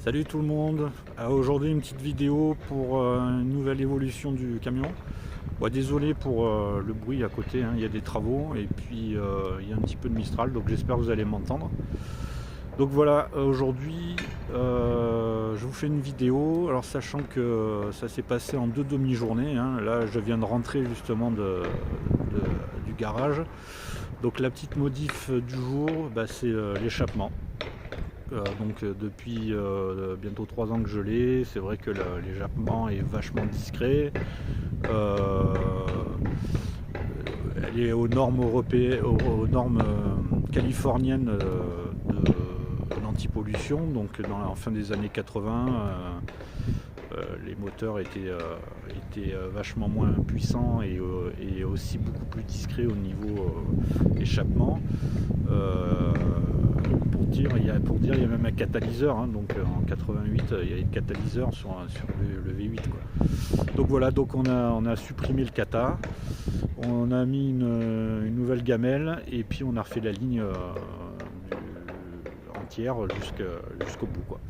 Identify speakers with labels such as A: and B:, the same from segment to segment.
A: Salut tout le monde. Aujourd'hui une petite vidéo pour une nouvelle évolution du camion. Désolé pour le bruit à côté, hein, il y a des travaux et puis il y a un petit peu de Mistral, donc j'espère que vous allez m'entendre. Donc voilà, aujourd'hui je vous fais une vidéo, alors sachant que ça s'est passé en deux demi-journées, hein. Là je viens de rentrer justement du garage. Donc la petite modif du jour, c'est l'échappement. Depuis bientôt 3 ans que je l'ai, c'est vrai que l'échappement est vachement discret. Euh, Elle est aux normes européennes, aux normes californiennes de l'antipollution. Donc en fin des années 80, les moteurs étaient vachement moins puissants et aussi beaucoup plus discrets au niveau échappement. Pour dire, il y a même un catalyseur, hein, donc en 88, il y a des catalyseurs sur le V8, quoi. Donc voilà, donc on a supprimé le kata, on a mis une nouvelle gamelle et puis on a refait la ligne entière jusqu'au bout, quoi.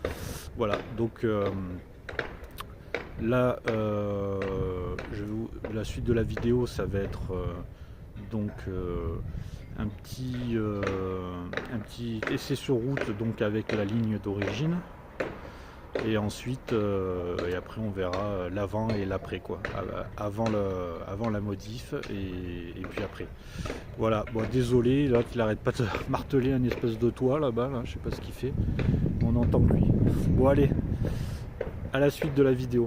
A: Voilà, donc là, la suite de la vidéo, ça va être un petit essai sur route, donc avec la ligne d'origine. Et ensuite, et après on verra l'avant et l'après, quoi. Avant la modif et puis après. Voilà, bon, désolé, là il arrête pas de marteler un espèce de toit là-bas, là, je sais pas ce qu'il fait. On entend que lui. Bon allez, à la suite de la vidéo.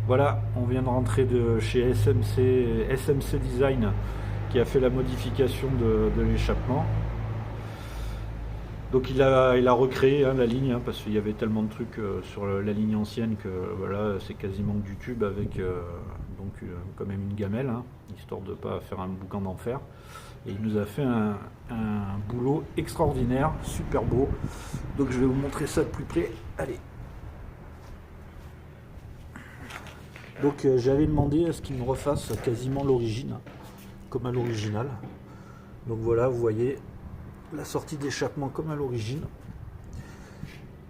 A: Voilà, on vient de rentrer de chez SMC Design qui a fait la modification de l'échappement. Donc il a recréé la ligne, parce qu'il y avait tellement de trucs sur la ligne ancienne que voilà, c'est quasiment du tube avec quand même une gamelle, histoire de ne pas faire un boucan d'enfer. Et il nous a fait un boulot extraordinaire, super beau. Donc je vais vous montrer ça de plus près. Allez. Donc j'avais demandé à ce qu'il me refasse quasiment l'origine, comme à l'original. Donc voilà, vous voyez la sortie d'échappement comme à l'origine.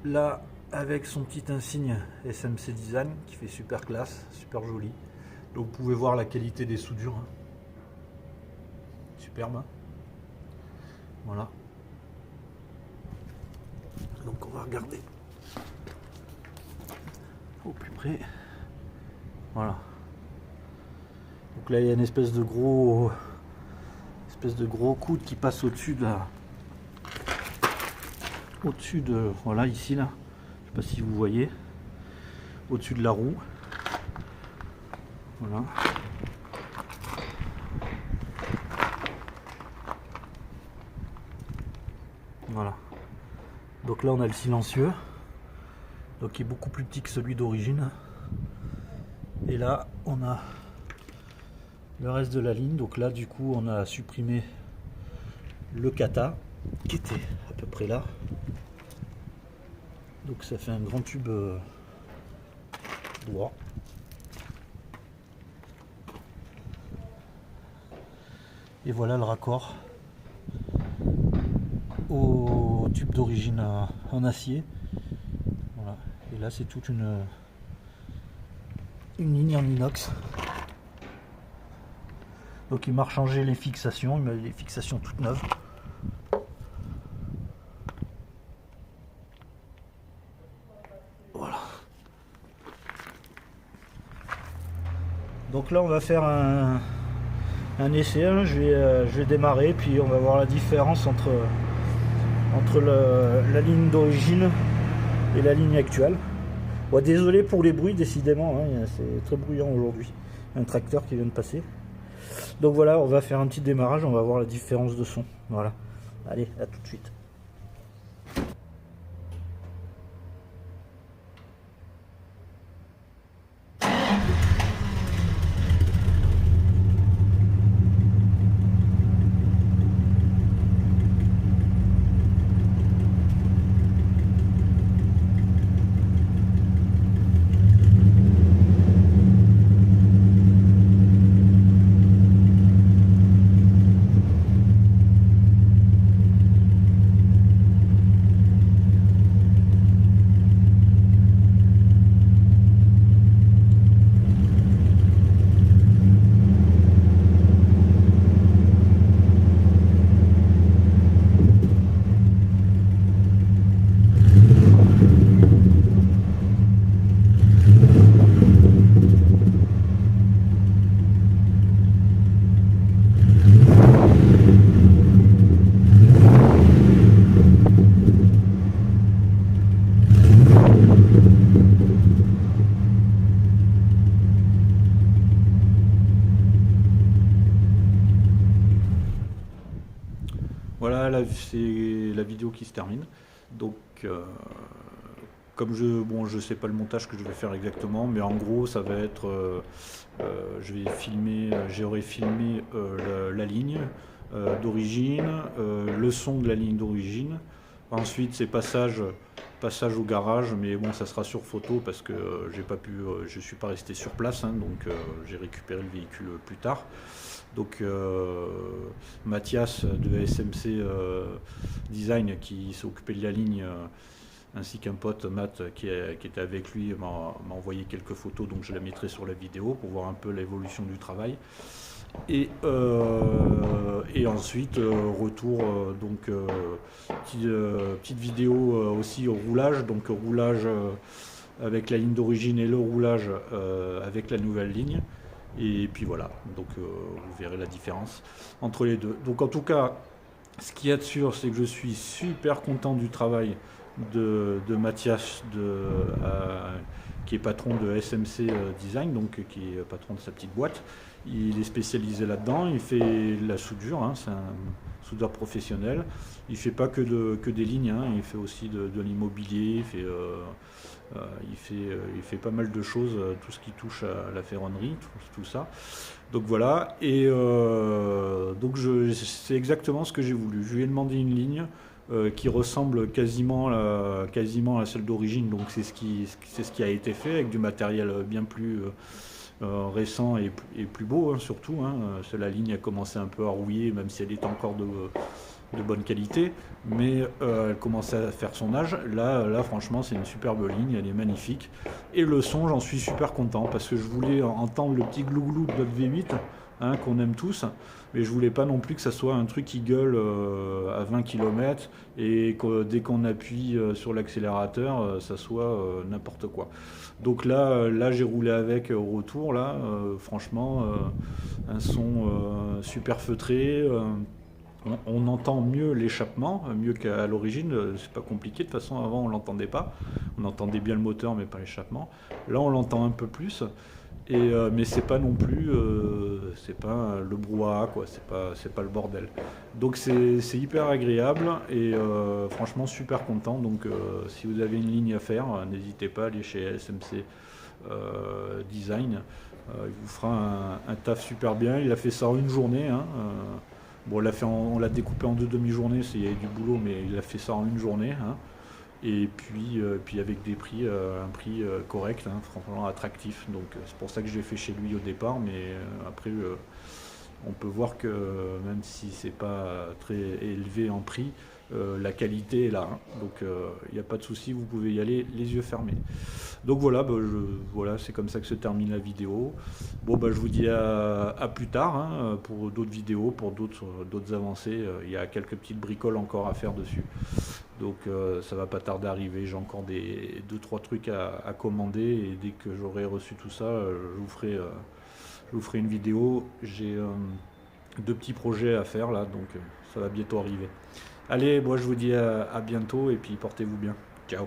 A: Là, avec son petit insigne SMC Design qui fait super classe, super joli. Donc vous pouvez voir la qualité des soudures. Superbe. Voilà. Donc on va regarder au plus près. Voilà. Donc là il y a une espèce de gros coude qui passe au-dessus de la, voilà, ici là, je sais pas si vous voyez, au-dessus de la roue. Voilà. Voilà. Donc là on a le silencieux, donc qui est beaucoup plus petit que celui d'origine. Et là on a le reste de la ligne. Donc là du coup on a supprimé le kata qui était à peu près là. Donc ça fait un grand tube droit. Et voilà le raccord au tube d'origine en acier. Voilà. Et là c'est toute une ligne en inox. Donc il m'a rechangé les fixations, il m'a les fixations toutes neuves. Voilà. Donc là on va faire un essai, je vais démarrer, puis on va voir la différence entre la ligne d'origine et la ligne actuelle. Bon, désolé pour les bruits, décidément, c'est très bruyant aujourd'hui. Un tracteur qui vient de passer. Donc voilà, on va faire un petit démarrage, on va voir la différence de son. Voilà. Allez, à tout de suite. Voilà, c'est la vidéo qui se termine. Donc, comme je sais pas le montage que je vais faire exactement, mais en gros, ça va être, j'aurais filmé la ligne d'origine, le son de la ligne d'origine. Ensuite, c'est passage au garage, mais bon, ça sera sur photo parce que je suis pas resté sur place, donc j'ai récupéré le véhicule plus tard. Donc Mathias de SMC Design qui s'est occupé de la ligne, ainsi qu'un pote, Matt, qui était avec lui, m'a envoyé quelques photos, donc je la mettrai sur la vidéo pour voir un peu l'évolution du travail. Et ensuite retour, petite vidéo aussi au roulage, donc roulage avec la ligne d'origine et le roulage avec la nouvelle ligne. Et puis voilà, donc vous verrez la différence entre les deux. Donc en tout cas, ce qu'il y a de sûr, c'est que je suis super content du travail de Mathias qui est patron de SMC Design, donc qui est patron de sa petite boîte. Il est spécialisé là-dedans, il fait de la soudure, hein, c'est un soudeur professionnel. Il fait pas que des lignes, hein, il fait aussi de l'immobilier, il fait pas mal de choses, tout ce qui touche à la ferronnerie, tout ça. Donc voilà, et donc c'est exactement ce que j'ai voulu. Je lui ai demandé une ligne qui ressemble quasiment à celle d'origine, donc c'est ce qui a été fait avec du matériel bien plus récent et plus beau, hein, surtout. Hein. La ligne a commencé un peu à rouiller, même si elle est encore de bonne qualité, mais elle commençait à faire son âge. Là franchement, c'est une superbe ligne, elle est magnifique. Et le son, j'en suis super content, parce que je voulais entendre le petit glouglou de notre V8, hein, qu'on aime tous, mais je voulais pas non plus que ça soit un truc qui gueule à 20 km et que dès qu'on appuie sur l'accélérateur, ça soit n'importe quoi. Donc là j'ai roulé avec au retour, là, franchement, un son super feutré. On entend mieux l'échappement, mieux qu'à l'origine, c'est pas compliqué, de toute façon avant on l'entendait pas, on entendait bien le moteur mais pas l'échappement. Là on l'entend un peu plus, mais c'est pas non plus, c'est pas le brouhaha, quoi, c'est pas le bordel. Donc c'est hyper agréable et franchement super content. Donc si vous avez une ligne à faire, n'hésitez pas à aller chez SMC Design. Il vous fera un taf super bien. Il a fait ça en une journée, hein. Bon, on l'a découpé en 2 demi-journées, il y avait du boulot, mais il a fait ça en une journée, hein. Et puis avec un prix correct, hein, franchement attractif. Donc c'est pour ça que je l'ai fait chez lui au départ, mais après on peut voir que même si c'est pas très élevé en prix, la qualité est là, hein. Donc il n'y a pas de souci, vous pouvez y aller les yeux fermés. Donc voilà, voilà, c'est comme ça que se termine la vidéo. Bon, je vous dis à plus tard, hein, pour d'autres vidéos, pour d'autres avancées. Il y a quelques petites bricoles encore à faire dessus. Donc ça va pas tarder à arriver. J'ai encore 2-3 trucs à commander et dès que j'aurai reçu tout ça, je vous ferai une vidéo. J'ai 2 petits projets à faire là, donc ça va bientôt arriver. Allez, moi je vous dis à bientôt et puis portez-vous bien. Ciao.